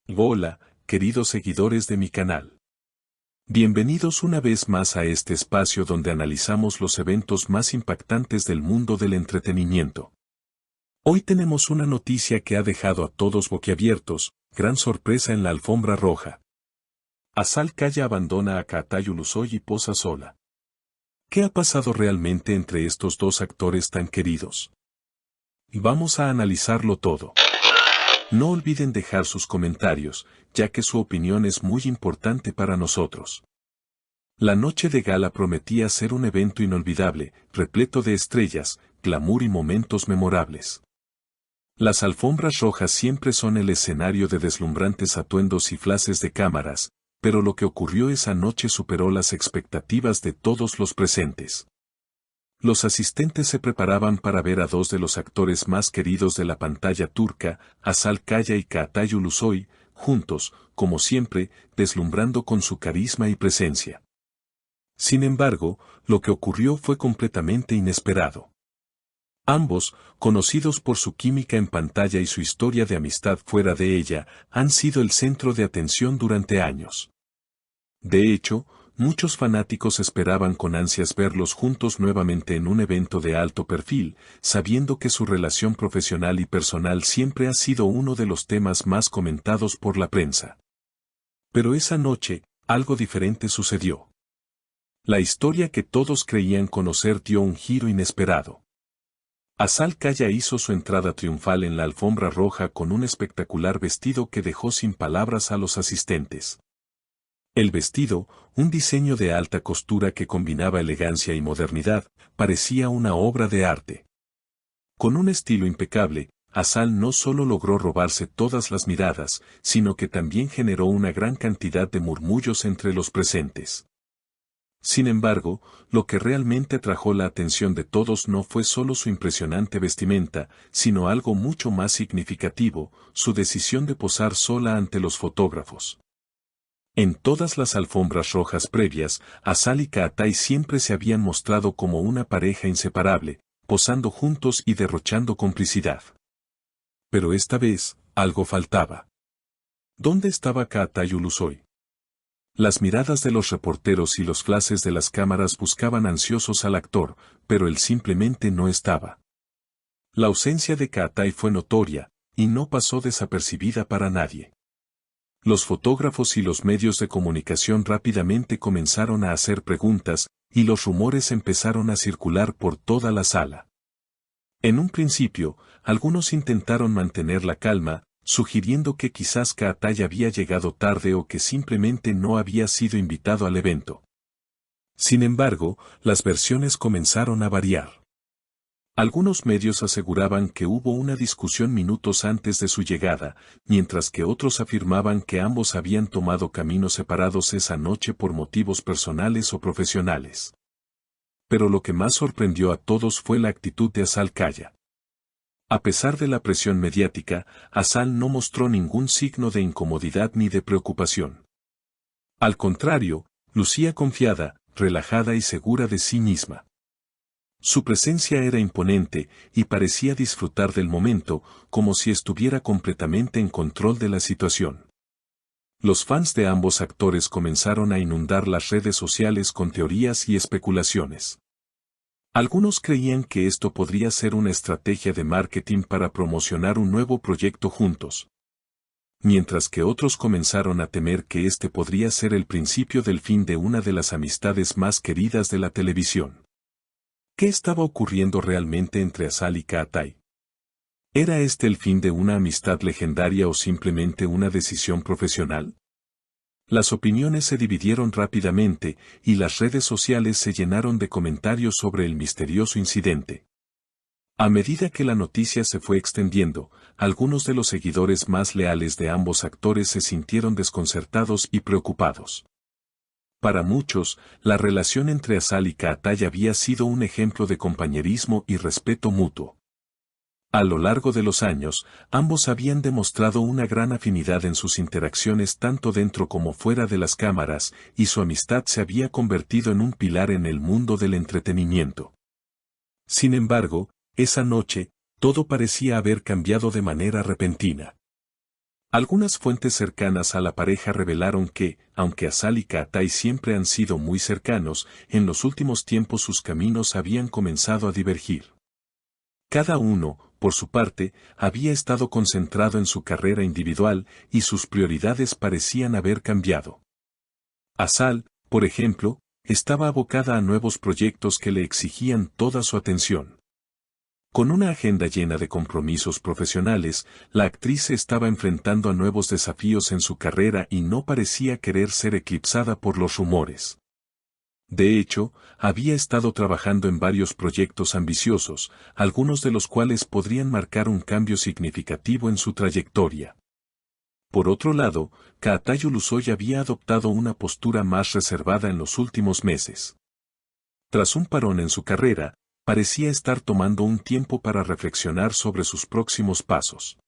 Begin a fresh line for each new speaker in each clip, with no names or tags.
Hola, queridos seguidores de mi canal. Bienvenidos una vez más a este espacio donde analizamos los eventos más impactantes del mundo del entretenimiento. Hoy tenemos una noticia que ha dejado a todos boquiabiertos, gran sorpresa en la alfombra roja. Azal Kaya abandona a Kaatay Ulusoy y posa sola. ¿Qué ha pasado realmente entre estos dos actores tan queridos? Vamos a analizarlo todo. No olviden dejar sus comentarios, ya que su opinión es muy importante para nosotros. La noche de gala prometía ser un evento inolvidable, repleto de estrellas, glamour y momentos memorables. Las alfombras rojas siempre son el escenario de deslumbrantes atuendos y flashes de cámaras, pero lo que ocurrió esa noche superó las expectativas de todos los presentes. Los asistentes se preparaban para ver a dos de los actores más queridos de la pantalla turca, Azal Kaya y Kaatay Ulusoy, juntos, como siempre, deslumbrando con su carisma y presencia. Sin embargo, lo que ocurrió fue completamente inesperado. Ambos, conocidos por su química en pantalla y su historia de amistad fuera de ella, han sido el centro de atención durante años. De hecho, muchos fanáticos esperaban con ansias verlos juntos nuevamente en un evento de alto perfil, sabiendo que su relación profesional y personal siempre ha sido uno de los temas más comentados por la prensa. Pero esa noche, algo diferente sucedió. La historia que todos creían conocer dio un giro inesperado. Azal Kaya hizo su entrada triunfal en la alfombra roja con un espectacular vestido que dejó sin palabras a los asistentes. El vestido, un diseño de alta costura que combinaba elegancia y modernidad, parecía una obra de arte. Con un estilo impecable, Azal no solo logró robarse todas las miradas, sino que también generó una gran cantidad de murmullos entre los presentes. Sin embargo, lo que realmente atrajo la atención de todos no fue solo su impresionante vestimenta, sino algo mucho más significativo, su decisión de posar sola ante los fotógrafos. En todas las alfombras rojas previas, Azal y Kaatay siempre se habían mostrado como una pareja inseparable, posando juntos y derrochando complicidad. Pero esta vez, algo faltaba. ¿Dónde estaba Kaatay Ulusoy? Las miradas de los reporteros y los flashes de las cámaras buscaban ansiosos al actor, pero él simplemente no estaba. La ausencia de Kaatay fue notoria, y no pasó desapercibida para nadie. Los fotógrafos y los medios de comunicación rápidamente comenzaron a hacer preguntas, y los rumores empezaron a circular por toda la sala. En un principio, algunos intentaron mantener la calma, sugiriendo que quizás Kaatay había llegado tarde o que simplemente no había sido invitado al evento. Sin embargo, las versiones comenzaron a variar. Algunos medios aseguraban que hubo una discusión minutos antes de su llegada, mientras que otros afirmaban que ambos habían tomado caminos separados esa noche por motivos personales o profesionales. Pero lo que más sorprendió a todos fue la actitud de Azal Kaya. A pesar de la presión mediática, Azal no mostró ningún signo de incomodidad ni de preocupación. Al contrario, lucía confiada, relajada y segura de sí misma. Su presencia era imponente, y parecía disfrutar del momento, como si estuviera completamente en control de la situación. Los fans de ambos actores comenzaron a inundar las redes sociales con teorías y especulaciones. Algunos creían que esto podría ser una estrategia de marketing para promocionar un nuevo proyecto juntos. Mientras que otros comenzaron a temer que este podría ser el principio del fin de una de las amistades más queridas de la televisión. ¿Qué estaba ocurriendo realmente entre Azal y Kaatay? ¿Era este el fin de una amistad legendaria o simplemente una decisión profesional? Las opiniones se dividieron rápidamente, y las redes sociales se llenaron de comentarios sobre el misterioso incidente. A medida que la noticia se fue extendiendo, algunos de los seguidores más leales de ambos actores se sintieron desconcertados y preocupados. Para muchos, la relación entre Azal y Kaatay había sido un ejemplo de compañerismo y respeto mutuo. A lo largo de los años, ambos habían demostrado una gran afinidad en sus interacciones tanto dentro como fuera de las cámaras, y su amistad se había convertido en un pilar en el mundo del entretenimiento. Sin embargo, esa noche, todo parecía haber cambiado de manera repentina. Algunas fuentes cercanas a la pareja revelaron que, aunque Asal y Kaatai siempre han sido muy cercanos, en los últimos tiempos sus caminos habían comenzado a divergir. Cada uno, por su parte, había estado concentrado en su carrera individual y sus prioridades parecían haber cambiado. Asal, por ejemplo, estaba abocada a nuevos proyectos que le exigían toda su atención. Con una agenda llena de compromisos profesionales, la actriz se estaba enfrentando a nuevos desafíos en su carrera y no parecía querer ser eclipsada por los rumores. De hecho, había estado trabajando en varios proyectos ambiciosos, algunos de los cuales podrían marcar un cambio significativo en su trayectoria. Por otro lado, Kaatai Ulusoy había adoptado una postura más reservada en los últimos meses. Tras un parón en su carrera, parecía estar tomando un tiempo para reflexionar sobre sus próximos pasos.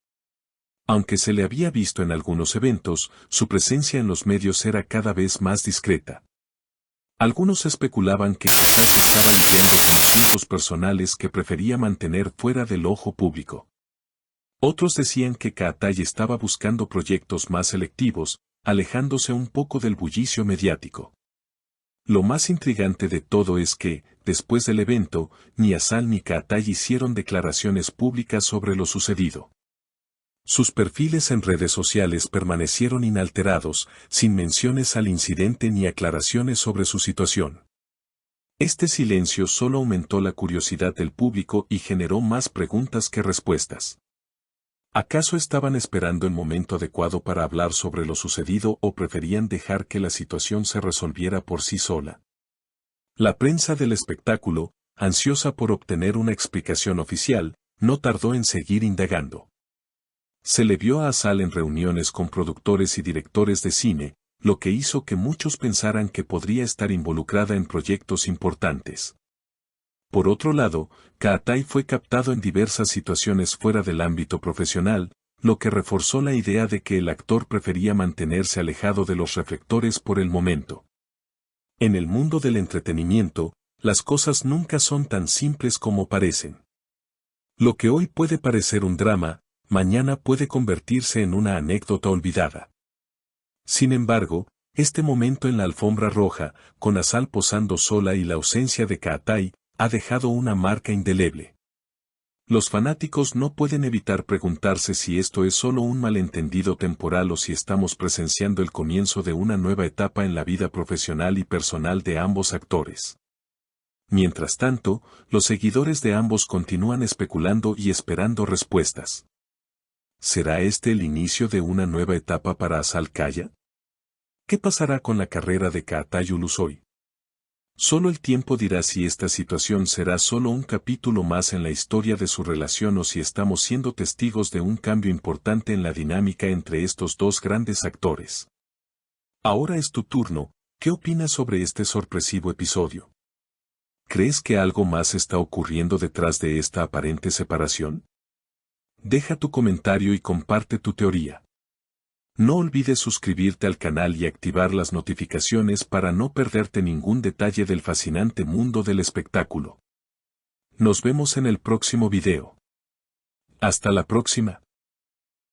Aunque se le había visto en algunos eventos, su presencia en los medios era cada vez más discreta. Algunos especulaban que quizás estaba lidiando con asuntos personales que prefería mantener fuera del ojo público. Otros decían que Kaatai estaba buscando proyectos más selectivos, alejándose un poco del bullicio mediático. Lo más intrigante de todo es que, después del evento, ni Asal ni Kaatai hicieron declaraciones públicas sobre lo sucedido. Sus perfiles en redes sociales permanecieron inalterados, sin menciones al incidente ni aclaraciones sobre su situación. Este silencio solo aumentó la curiosidad del público y generó más preguntas que respuestas. ¿Acaso estaban esperando el momento adecuado para hablar sobre lo sucedido o preferían dejar que la situación se resolviera por sí sola? La prensa del espectáculo, ansiosa por obtener una explicación oficial, no tardó en seguir indagando. Se le vio a Asal en reuniones con productores y directores de cine, lo que hizo que muchos pensaran que podría estar involucrada en proyectos importantes. Por otro lado, Kaatai fue captado en diversas situaciones fuera del ámbito profesional, lo que reforzó la idea de que el actor prefería mantenerse alejado de los reflectores por el momento. En el mundo del entretenimiento, las cosas nunca son tan simples como parecen. Lo que hoy puede parecer un drama, mañana puede convertirse en una anécdota olvidada. Sin embargo, este momento en la alfombra roja, con Asal posando sola y la ausencia de Kaatai, ha dejado una marca indeleble. Los fanáticos no pueden evitar preguntarse si esto es solo un malentendido temporal o si estamos presenciando el comienzo de una nueva etapa en la vida profesional y personal de ambos actores. Mientras tanto, los seguidores de ambos continúan especulando y esperando respuestas. ¿Será este el inicio de una nueva etapa para Asal Kaya? ¿Qué pasará con la carrera de Kaatai Ulusoy? Solo el tiempo dirá si esta situación será solo un capítulo más en la historia de su relación o si estamos siendo testigos de un cambio importante en la dinámica entre estos dos grandes actores. Ahora es tu turno, ¿qué opinas sobre este sorpresivo episodio? ¿Crees que algo más está ocurriendo detrás de esta aparente separación? Deja tu comentario y comparte tu teoría. No olvides suscribirte al canal y activar las notificaciones para no perderte ningún detalle del fascinante mundo del espectáculo. Nos vemos en el próximo video. Hasta la próxima.